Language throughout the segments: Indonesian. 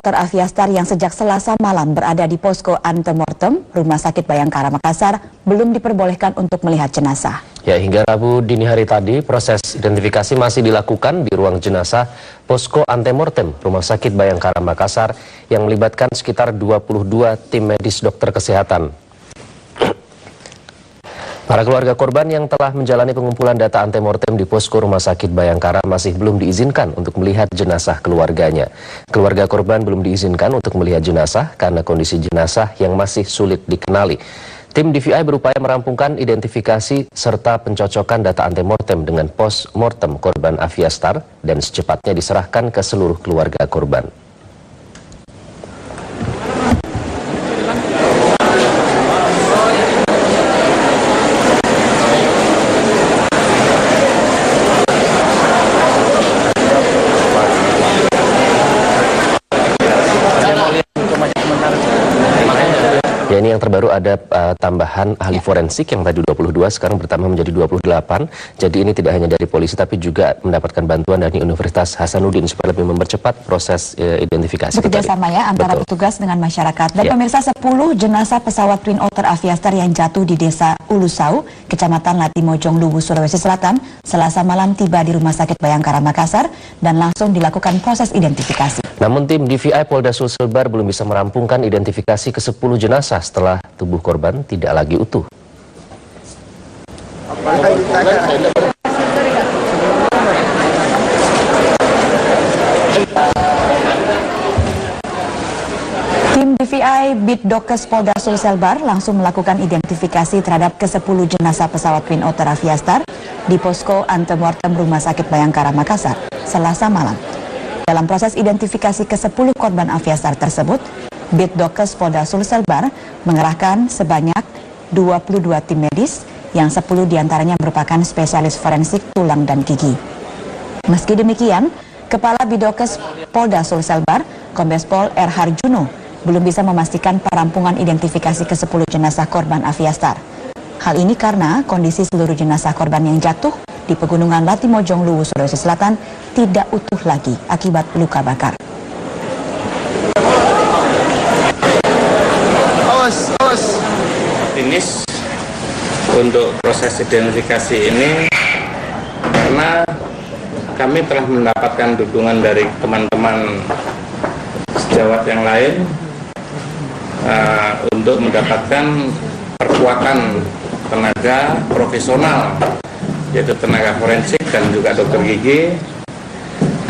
Dr. Aviastar yang sejak Selasa malam berada di posko antemortem Rumah Sakit Bayangkara Makassar belum diperbolehkan untuk melihat jenazah. Ya, hingga Rabu dini hari tadi proses identifikasi masih dilakukan di ruang jenazah posko antemortem Rumah Sakit Bayangkara Makassar yang melibatkan sekitar 22 tim medis dokter kesehatan. Para keluarga korban yang telah menjalani pengumpulan data antemortem di posko Rumah Sakit Bayangkara masih belum diizinkan untuk melihat jenazah keluarganya. Keluarga korban belum diizinkan untuk melihat jenazah karena kondisi jenazah yang masih sulit dikenali. Tim DVI berupaya merampungkan identifikasi serta pencocokan data antemortem dengan post-mortem korban Aviastar dan secepatnya diserahkan ke seluruh keluarga korban. Ya, ini yang terbaru ada tambahan ahli forensik yang tadi 22 sekarang bertambah menjadi 28. Jadi ini tidak hanya dari polisi tapi juga mendapatkan bantuan dari Universitas Hasanuddin supaya lebih mempercepat proses identifikasi. Bekerja sama ya antara petugas dengan masyarakat. Dan pemirsa, 10 jenazah pesawat Twin Otter Aviastar yang jatuh di desa Ulusau, Kecamatan Latimojong, Luwu, Sulawesi Selatan, Selasa malam tiba di Rumah Sakit Bayangkara Makassar dan langsung dilakukan proses identifikasi. Namun tim DVI Polda Sulselbar belum bisa merampungkan identifikasi ke 10 jenazah setelah tubuh korban tidak lagi utuh. Tim DVI Bitdokes Polda Sulselbar langsung melakukan identifikasi terhadap ke-10 jenazah pesawat Twin Otter Aviastar di posko antemortem Rumah Sakit Bayangkara Makassar, Selasa malam. Dalam proses identifikasi ke-10 korban Aviastar tersebut, Bitdokes Polda Sulselbar mengerahkan sebanyak 22 tim medis yang 10 diantaranya merupakan spesialis forensik tulang dan gigi. Meski demikian, Kepala Bitdokes Polda Sulselbar, Kombes Pol R. Harjuno, belum bisa memastikan perampungan identifikasi ke-10 jenazah korban Aviastar. Hal ini karena kondisi seluruh jenazah korban yang jatuh di Pegunungan Latimojong, Luwu, Sulawesi Selatan tidak utuh lagi akibat luka bakar. Optimis untuk proses identifikasi ini karena kami telah mendapatkan dukungan dari teman-teman sejawat yang lain untuk mendapatkan perkuatan tenaga profesional, yaitu tenaga forensik dan juga dokter gigi,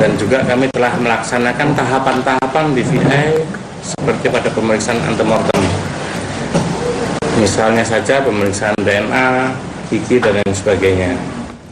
dan juga kami telah melaksanakan tahapan-tahapan DVI seperti pada pemeriksaan antemortem. Misalnya saja pemeriksaan DNA, gigi, dan lain sebagainya.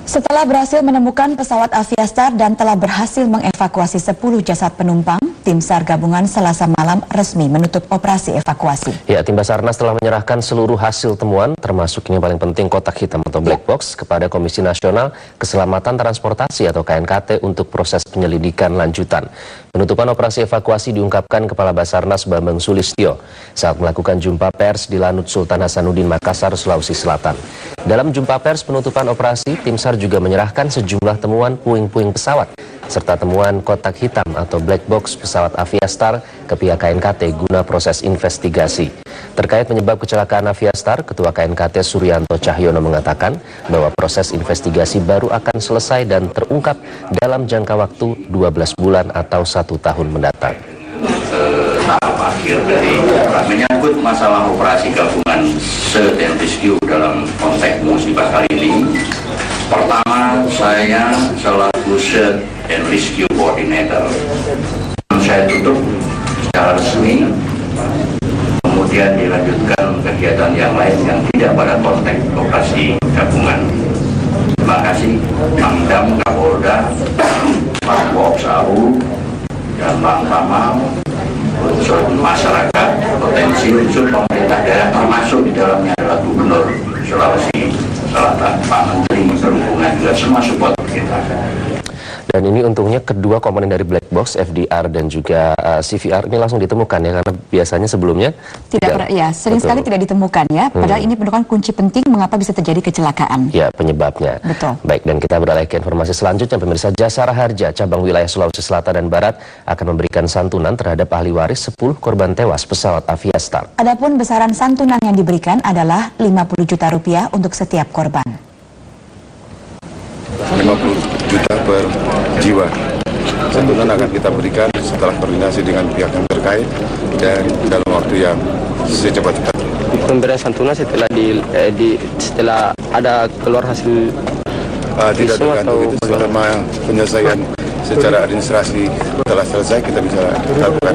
Setelah berhasil menemukan pesawat Aviastar dan telah berhasil mengevakuasi 10 jasad penumpang, tim SAR gabungan Selasa malam resmi menutup operasi evakuasi. Ya, tim Basarnas telah menyerahkan seluruh hasil temuan, termasuk yang paling penting kotak hitam atau black box, kepada Komisi Nasional Keselamatan Transportasi atau KNKT untuk proses penyelidikan lanjutan. Penutupan operasi evakuasi diungkapkan Kepala Basarnas Bambang Sulistyo saat melakukan jumpa pers di Lanut Sultan Hasanuddin, Makassar, Sulawesi Selatan. Dalam jumpa pers penutupan operasi, tim SAR juga menyerahkan sejumlah temuan puing-puing pesawat serta temuan kotak hitam atau black box pesawat Aviastar ke pihak KNKT guna proses investigasi. Terkait penyebab kecelakaan Aviastar, Ketua KNKT Suryanto Cahyono mengatakan bahwa proses investigasi baru akan selesai dan terungkap dalam jangka waktu 12 bulan atau 1 tahun mendatang. Tahap akhir dari menyangkut masalah operasi gabungan search and rescue dalam konteks musibah kali ini. Pertama, saya selaku search and rescue coordinator, saya tutup secara resmi, kemudian dilanjutkan kegiatan yang lain yang tidak pada konteks operasi gabungan. Terima kasih Pangdam, Kapolda, Pak Boks AU, dan Bang Kamal, unsur masyarakat, potensi unsur pemerintah daerah, termasuk di dalamnya adalah Gubernur Sulawesi Selatan, Pak Menteri Perhubungan, juga semua support kita. Dan ini untungnya kedua komponen dari black box, FDR dan juga CVR ini langsung ditemukan ya, karena biasanya sebelumnya sering sekali tidak ditemukan ya. Padahal ini merupakan kunci penting mengapa bisa terjadi kecelakaan. Ya, penyebabnya. Betul. Baik, dan kita beralih ke informasi selanjutnya. Pemirsa, Jasara Harja cabang wilayah Sulawesi Selatan dan Barat akan memberikan santunan terhadap ahli waris 10 korban tewas pesawat Aviastar. Adapun besaran santunan yang diberikan adalah 50 juta rupiah untuk setiap korban. 50 juta per jiwa. Santunan akan kita berikan setelah koordinasi dengan pihak yang terkait dan dalam waktu yang secepat-cepat. Pemberian santunan setelah setelah ada keluar hasil tidak tergantung itu selama penyelesaian secara administrasi telah selesai, kita bisa lakukan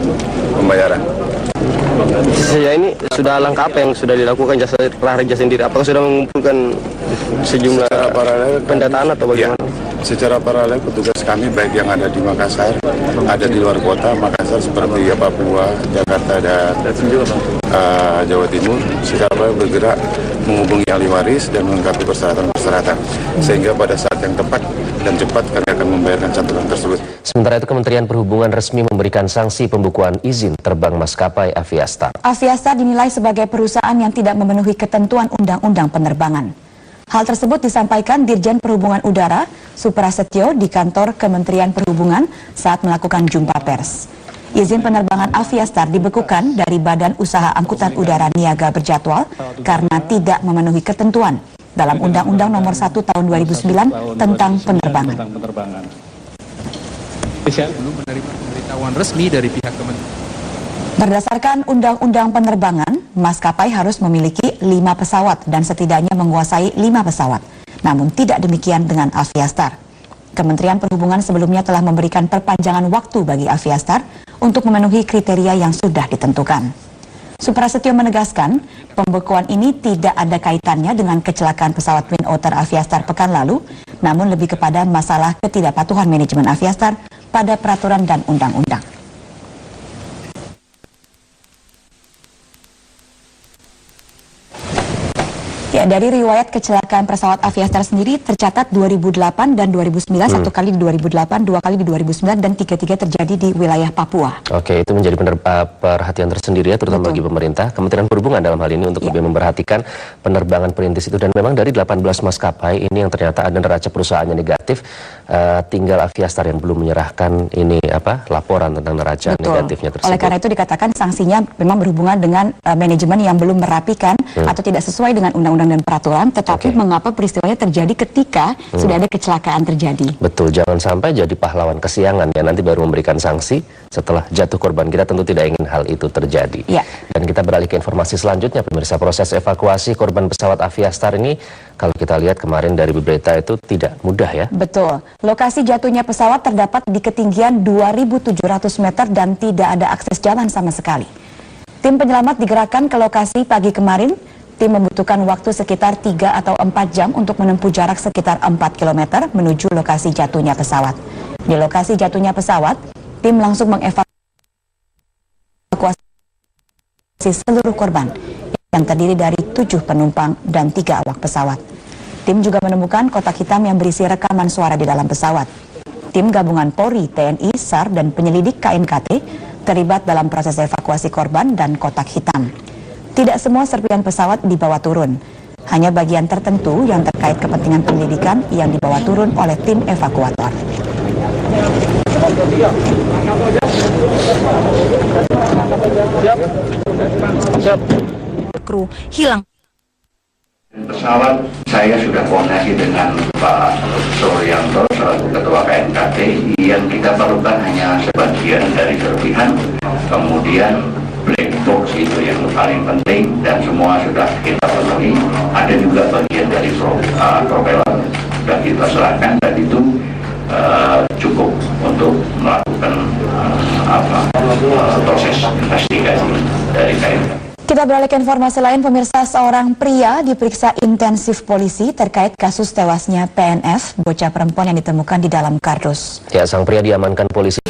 pembayaran. Saya ini sudah langkah apa yang sudah dilakukan Jasara Harja sendiri? Apakah sudah mengumpulkan sejumlah pendataan atau bagaimana? Ya, secara paralel petugas kami baik yang ada di Makassar, ada di luar kota Makassar seperti Papua, Jakarta dan Jawa Timur, secara paralel bergerak menghubungi ahli waris dan melengkapi persyaratan-persyaratan sehingga pada saat yang tepat dan cepat kami akan membayarkan santunan tersebut. Sementara itu Kementerian Perhubungan resmi memberikan sanksi pembukuan izin terbang maskapai Aviastar. Aviastar dinilai sebagai perusahaan yang tidak memenuhi ketentuan undang-undang penerbangan. Hal tersebut disampaikan Dirjen Perhubungan Udara Suprasetyo di kantor Kementerian Perhubungan saat melakukan jumpa pers. Izin penerbangan Aviastar dibekukan dari Badan Usaha Angkutan Udara Niaga Berjadwal karena tidak memenuhi ketentuan dalam Undang-Undang Nomor 1 Tahun 2009 tentang penerbangan. Belum menerima pemberitahuan resmi dari pihak Kementerian. Berdasarkan Undang-Undang Penerbangan, maskapai harus memiliki 5 pesawat dan setidaknya menguasai 5 pesawat. Namun tidak demikian dengan Aviastar. Kementerian Perhubungan sebelumnya telah memberikan perpanjangan waktu bagi Aviastar untuk memenuhi kriteria yang sudah ditentukan. Suprasetyo menegaskan, pembekuan ini tidak ada kaitannya dengan kecelakaan pesawat Twin Otter Aviastar pekan lalu, namun lebih kepada masalah ketidakpatuhan manajemen Aviastar pada peraturan dan undang-undang. Ya, dari riwayat kecelakaan pesawat Aviastar sendiri tercatat 2008 dan 2009, satu kali di 2008, 2 kali di 2009, dan 3 terjadi di wilayah Papua. Oke, itu menjadi perhatian tersendiri ya, terutama bagi pemerintah. Kementerian Perhubungan dalam hal ini untuk lebih memperhatikan penerbangan perintis itu. Dan memang dari 18 maskapai ini yang ternyata ada neraca perusahaannya negatif, tinggal Aviastar yang belum menyerahkan ini laporan tentang neraca negatifnya tersebut. Oleh karena itu dikatakan sanksinya memang berhubungan dengan manajemen yang belum merapikan atau tidak sesuai dengan undang-undang dan peraturan, tetapi mengapa peristiwanya terjadi ketika sudah ada kecelakaan terjadi. Betul, jangan sampai jadi pahlawan kesiangan ya, nanti baru memberikan sanksi setelah jatuh korban. Kita tentu tidak ingin hal itu terjadi. Ya. Dan kita beralih ke informasi selanjutnya, pemirsa. Proses evakuasi korban pesawat Aviastar ini, kalau kita lihat kemarin dari berita itu tidak mudah ya. Betul, lokasi jatuhnya pesawat terdapat di ketinggian 2.700 meter dan tidak ada akses jalan sama sekali. Tim penyelamat digerakkan ke lokasi pagi kemarin. Tim membutuhkan waktu sekitar 3 atau 4 jam untuk menempuh jarak sekitar 4 km menuju lokasi jatuhnya pesawat. Di lokasi jatuhnya pesawat, tim langsung mengevakuasi seluruh korban yang terdiri dari 7 penumpang dan 3 awak pesawat. Tim juga menemukan kotak hitam yang berisi rekaman suara di dalam pesawat. Tim gabungan Polri, TNI, SAR, dan penyelidik KNKT terlibat dalam proses evakuasi korban dan kotak hitam. Tidak semua serpihan pesawat dibawa turun. Hanya bagian tertentu yang terkait kepentingan penyelidikan yang dibawa turun oleh tim evakuator. Kru hilang. Pesawat saya sudah koordinasi dengan Pak Suryanto selaku Ketua KNKT, yang kita perlukan hanya sebagian dari serpihan, kemudian black box itu yang paling penting dan semua sudah kita penuhi. Ada juga bagian dari propeller sudah kita serahkan dan itu cukup untuk melakukan proses investigasi dari KNKT. Kita beralih ke informasi lain, pemirsa. Seorang pria diperiksa intensif polisi terkait kasus tewasnya PNS, bocah perempuan yang ditemukan di dalam kardus. Ya, sang pria diamankan polisi